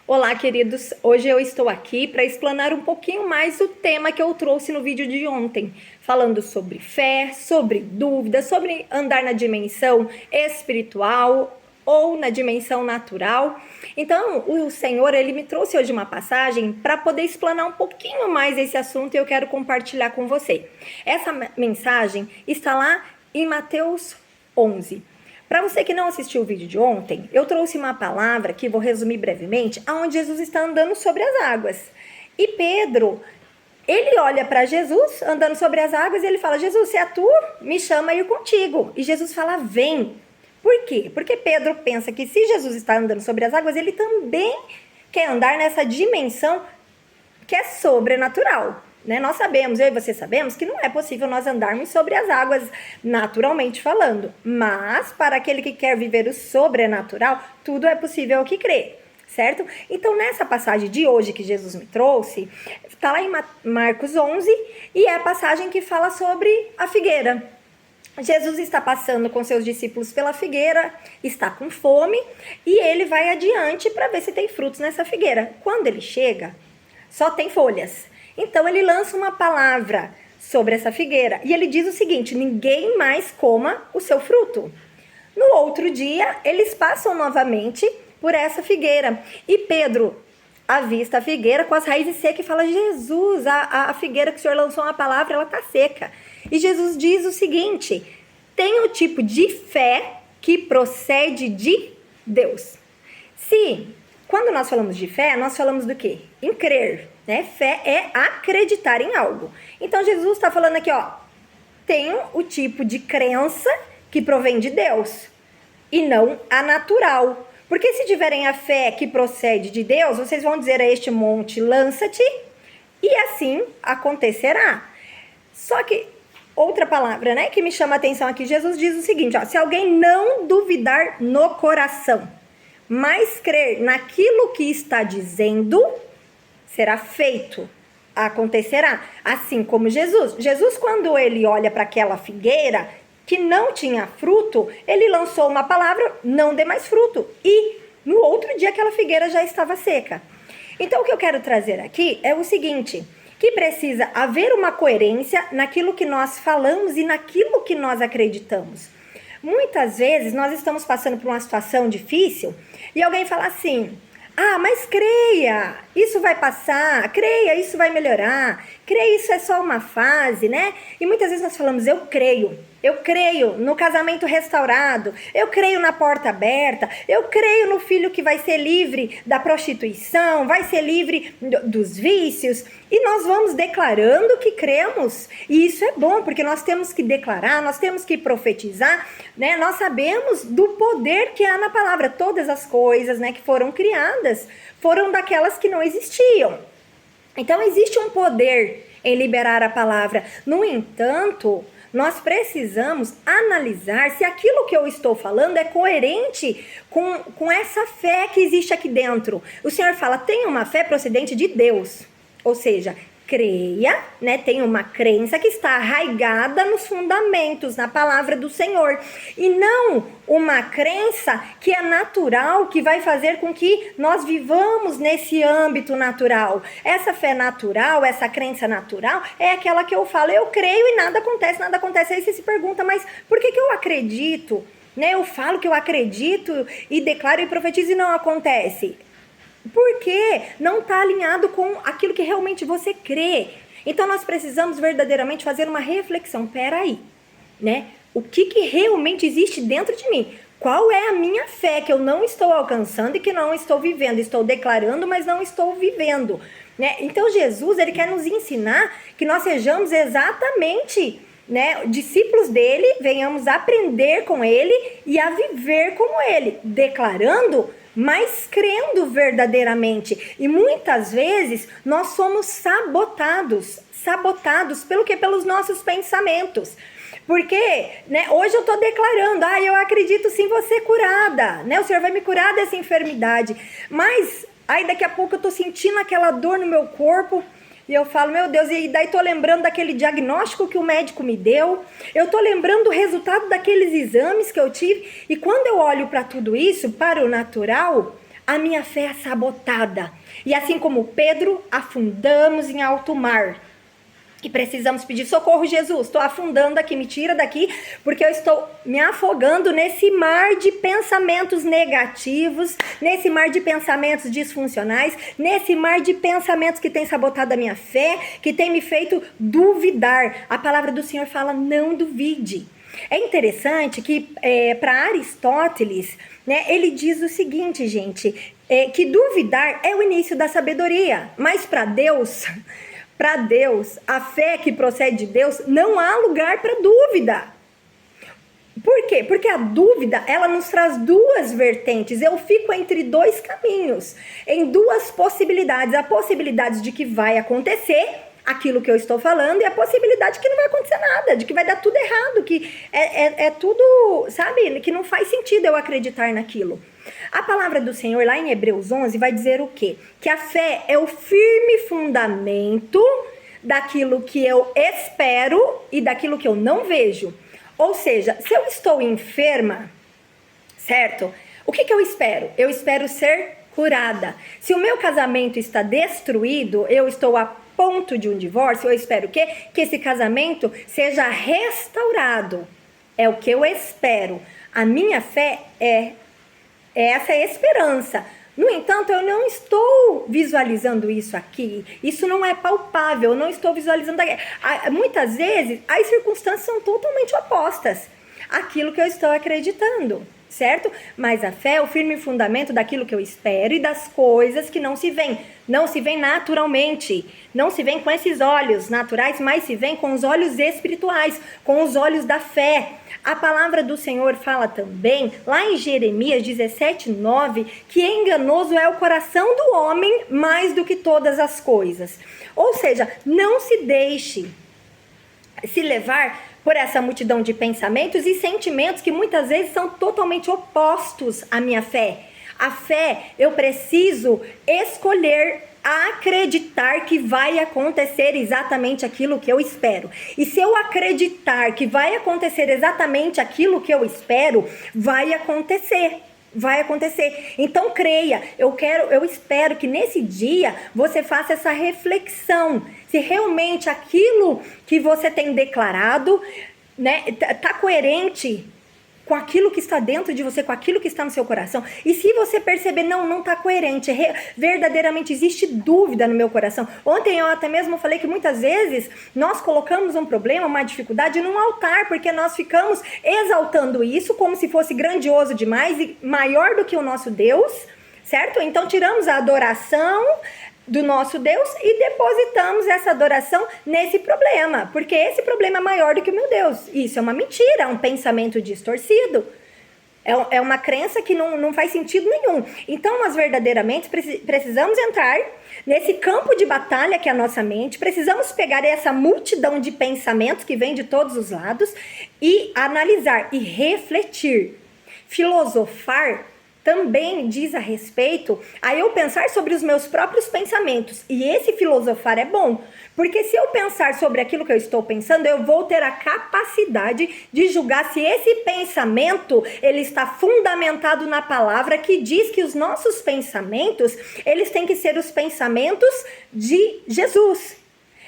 Olá, queridos! Hoje eu estou aqui para explanar um pouquinho mais o tema que eu trouxe no vídeo de ontem, falando sobre fé, sobre dúvidas, sobre andar na dimensão espiritual ou na dimensão natural. Então, o Senhor, ele me trouxe hoje uma passagem para poder explanar um pouquinho mais esse assunto e eu quero compartilhar com você. Essa mensagem está lá em Mateus 11. Para você que não assistiu o vídeo de ontem, eu trouxe uma palavra que vou resumir brevemente, onde Jesus está andando sobre as águas. E Pedro, ele olha para Jesus andando sobre as águas e ele fala: Jesus, se é tu, me chama a ir contigo. E Jesus fala: vem. Por quê? Porque Pedro pensa que se Jesus está andando sobre as águas, ele também quer andar nessa dimensão que é sobrenatural. Né? Nós sabemos, eu e você sabemos, que não é possível nós andarmos sobre as águas naturalmente falando. Mas, para aquele que quer viver o sobrenatural, tudo é possível ao que crê. Certo? Então, nessa passagem de hoje que Jesus me trouxe, está lá em Marcos 11, e é a passagem que fala sobre a figueira. Jesus está passando com seus discípulos pela figueira, está com fome, e ele vai adiante para ver se tem frutos nessa figueira. Quando ele chega, só tem folhas. Então ele lança uma palavra sobre essa figueira e ele diz o seguinte: ninguém mais coma o seu fruto. No outro dia, eles passam novamente por essa figueira e Pedro avista a figueira com as raízes secas e fala: Jesus, a figueira que o senhor lançou uma palavra, ela está seca. E Jesus diz o seguinte: tem um tipo de fé que procede de Deus. Quando nós falamos de fé, nós falamos do quê? Em crer, né? Fé é acreditar em algo. Então, Jesus está falando aqui, tem o tipo de crença que provém de Deus e não a natural. Porque se tiverem a fé que procede de Deus, vocês vão dizer a este monte, lança-te, e assim acontecerá. Só que, outra palavra, né, que me chama a atenção aqui, Jesus diz o seguinte, se alguém não duvidar no coração, mas crer naquilo que está dizendo, será feito, acontecerá. Assim como Jesus. Jesus, quando ele olha para aquela figueira que não tinha fruto, ele lançou uma palavra: não dê mais fruto. E no outro dia aquela figueira já estava seca. Então o que eu quero trazer aqui é o seguinte: que precisa haver uma coerência naquilo que nós falamos e naquilo que nós acreditamos. Muitas vezes nós estamos passando por uma situação difícil e alguém fala assim: mas creia, isso vai passar, creia, isso vai melhorar, creia, isso é só uma fase, né? E muitas vezes nós falamos: eu creio no casamento restaurado, eu creio na porta aberta, eu creio no filho que vai ser livre da prostituição, vai ser livre dos vícios, e nós vamos declarando que cremos, e isso é bom, porque nós temos que declarar, nós temos que profetizar, né? Nós sabemos do poder que há na palavra. Todas as coisas, né, que foram criadas foram daquelas que não existiam. Então existe um poder em liberar a palavra. No entanto, nós precisamos analisar se aquilo que eu estou falando é coerente com essa fé que existe aqui dentro. O Senhor fala: tenha uma fé procedente de Deus. Ou seja, creia, né? Tem uma crença que está arraigada nos fundamentos, na palavra do Senhor. E não uma crença que é natural, que vai fazer com que nós vivamos nesse âmbito natural. Essa fé natural, essa crença natural, é aquela que eu falo: eu creio e nada acontece, nada acontece. Aí você se pergunta: mas por que eu acredito? Né? Eu falo que eu acredito e declaro e profetizo e não acontece. Porque não está alinhado com aquilo que realmente você crê. Então nós precisamos verdadeiramente fazer uma reflexão. Peraí, né? O que realmente existe dentro de mim? Qual é a minha fé que eu não estou alcançando e que não estou vivendo? Estou declarando, mas não estou vivendo, né? Então Jesus, ele quer nos ensinar que nós sejamos exatamente, né, discípulos dele, venhamos aprender com ele e a viver como ele, declarando, mas crendo verdadeiramente. E muitas vezes nós somos sabotados pelo quê? Pelos nossos pensamentos. Porque, né, hoje eu estou declarando: eu acredito sim, vou ser curada, né? O Senhor vai me curar dessa enfermidade. Mas aí daqui a pouco eu estou sentindo aquela dor no meu corpo. E eu falo: meu Deus, e daí tô lembrando daquele diagnóstico que o médico me deu, eu tô lembrando do resultado daqueles exames que eu tive, e quando eu olho para tudo isso, para o natural, a minha fé é sabotada. E assim como Pedro, afundamos em alto mar. E precisamos pedir socorro, Jesus, estou afundando aqui, me tira daqui, porque eu estou me afogando nesse mar de pensamentos negativos, nesse mar de pensamentos disfuncionais, nesse mar de pensamentos que tem sabotado a minha fé, que tem me feito duvidar. A palavra do Senhor fala, não duvide. É interessante que para Aristóteles, né, ele diz o seguinte, gente, que duvidar é o início da sabedoria, mas para Deus, a fé que procede de Deus, não há lugar para dúvida. Por quê? Porque a dúvida, ela nos traz duas vertentes. Eu fico entre dois caminhos, em duas possibilidades. A possibilidade de que vai acontecer aquilo que eu estou falando e a possibilidade de que não vai acontecer nada, de que vai dar tudo errado, que é tudo, sabe, que não faz sentido eu acreditar naquilo. A palavra do Senhor lá em Hebreus 11 vai dizer o quê? Que a fé é o firme fundamento daquilo que eu espero e daquilo que eu não vejo. Ou seja, se eu estou enferma, certo? O que eu espero? Eu espero ser curada. Se o meu casamento está destruído, eu estou a ponto de um divórcio, eu espero o quê? Que esse casamento seja restaurado. É o que eu espero. A minha fé é essa esperança. No entanto, eu não estou visualizando isso aqui. Isso não é palpável, eu não estou visualizando aqui. Muitas vezes, as circunstâncias são totalmente opostas àquilo que eu estou acreditando, certo? Mas a fé é o firme fundamento daquilo que eu espero e das coisas que não se veem. Não se veem naturalmente, não se veem com esses olhos naturais, mas se veem com os olhos espirituais, com os olhos da fé. A palavra do Senhor fala também, lá em Jeremias 17:9, que enganoso é o coração do homem mais do que todas as coisas. Ou seja, não se deixe se levar por essa multidão de pensamentos e sentimentos que muitas vezes são totalmente opostos à minha fé. A fé, eu preciso escolher acreditar que vai acontecer exatamente aquilo que eu espero. E se eu acreditar que vai acontecer exatamente aquilo que eu espero, vai acontecer. Vai acontecer. Então creia, eu espero que nesse dia você faça essa reflexão. Se realmente aquilo que você tem declarado, né, tá coerente com aquilo que está dentro de você, com aquilo que está no seu coração. E se você perceber, não está coerente, verdadeiramente existe dúvida no meu coração. Ontem eu até mesmo falei que muitas vezes nós colocamos um problema, uma dificuldade num altar, porque nós ficamos exaltando isso como se fosse grandioso demais e maior do que o nosso Deus, certo? Então tiramos a adoração do nosso Deus e depositamos essa adoração nesse problema, porque esse problema é maior do que o meu Deus. Isso é uma mentira, é um pensamento distorcido, é uma crença que não faz sentido nenhum. Então nós verdadeiramente precisamos entrar nesse campo de batalha que é a nossa mente, precisamos pegar essa multidão de pensamentos que vem de todos os lados e analisar e refletir. Filosofar também diz a respeito a eu pensar sobre os meus próprios pensamentos. E esse filosofar é bom, porque se eu pensar sobre aquilo que eu estou pensando, eu vou ter a capacidade de julgar se esse pensamento ele está fundamentado na palavra que diz que os nossos pensamentos, eles têm que ser os pensamentos de Jesus.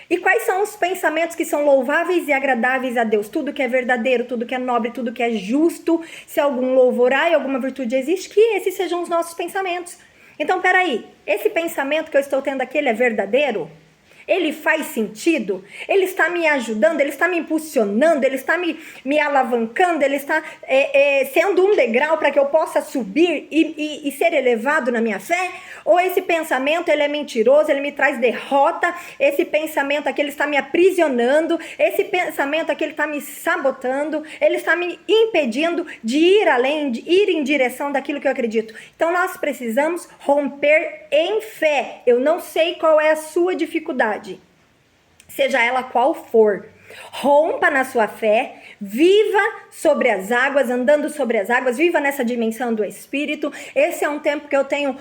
E quais são os pensamentos que são louváveis e agradáveis a Deus? Tudo que é verdadeiro, tudo que é nobre, tudo que é justo, se algum louvor há e alguma virtude existe, que esses sejam os nossos pensamentos. Então, peraí, esse pensamento que eu estou tendo aqui, ele é verdadeiro? Ele faz sentido? Ele está me ajudando? Ele está me impulsionando? Ele está me alavancando? Ele está sendo um degrau para que eu possa subir e ser elevado na minha fé? Ou esse pensamento ele é mentiroso, ele me traz derrota? Esse pensamento aqui ele está me aprisionando? Esse pensamento aqui ele está me sabotando? Ele está me impedindo de ir além, de ir em direção daquilo que eu acredito? Então nós precisamos romper em fé. Eu não sei qual é a sua dificuldade, seja ela qual for. Rompa na sua fé, viva sobre as águas, andando sobre as águas, viva nessa dimensão do Espírito. Esse é um tempo que eu tenho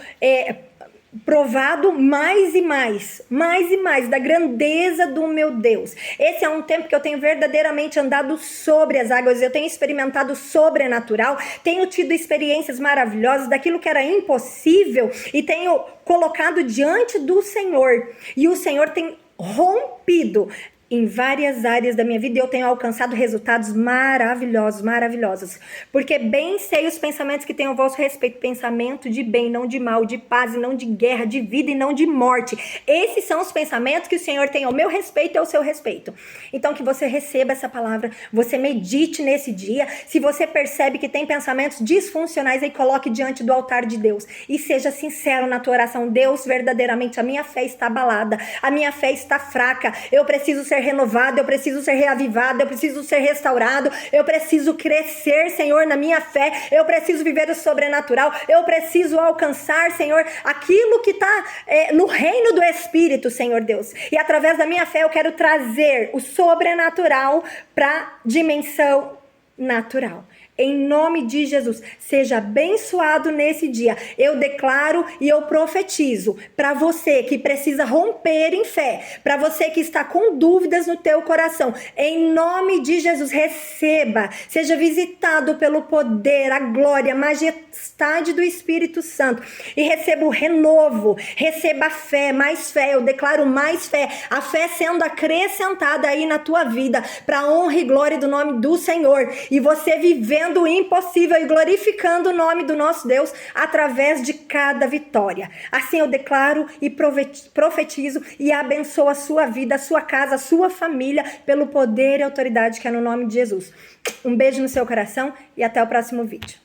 provado mais e mais da grandeza do meu Deus. Esse é um tempo que eu tenho verdadeiramente andado sobre as águas, eu tenho experimentado o sobrenatural, tenho tido experiências maravilhosas daquilo que era impossível e tenho colocado diante do Senhor, e o Senhor tem rompido em várias áreas da minha vida, eu tenho alcançado resultados maravilhosos, porque bem sei os pensamentos que tenho a vosso respeito, pensamento de bem, não de mal, de paz e não de guerra, de vida e não de morte. Esses são os pensamentos que o Senhor tem ao meu respeito e ao seu respeito. Então que você receba essa palavra, você medite nesse dia, se você percebe que tem pensamentos disfuncionais, aí coloque diante do altar de Deus e seja sincero na tua oração. Deus, verdadeiramente a minha fé está abalada, a minha fé está fraca, eu preciso ser renovado, eu preciso ser reavivado, eu preciso ser restaurado, eu preciso crescer, Senhor, na minha fé, eu preciso viver o sobrenatural, eu preciso alcançar, Senhor, aquilo que está no reino do Espírito, Senhor Deus, e através da minha fé eu quero trazer o sobrenatural para a dimensão natural. Em nome de Jesus, seja abençoado nesse dia. Eu declaro e eu profetizo para você que precisa romper em fé, para você que está com dúvidas no teu coração, em nome de Jesus, receba, seja visitado pelo poder, a glória, a majestade do Espírito Santo e receba o renovo, receba a fé, mais fé, eu declaro mais fé, a fé sendo acrescentada aí na tua vida, para a honra e glória do nome do Senhor, e você vivendo o impossível e glorificando o nome do nosso Deus através de cada vitória. Assim eu declaro e profetizo e abençoo a sua vida, a sua casa, a sua família, pelo poder e autoridade que é no nome de Jesus. Um beijo no seu coração e até o próximo vídeo.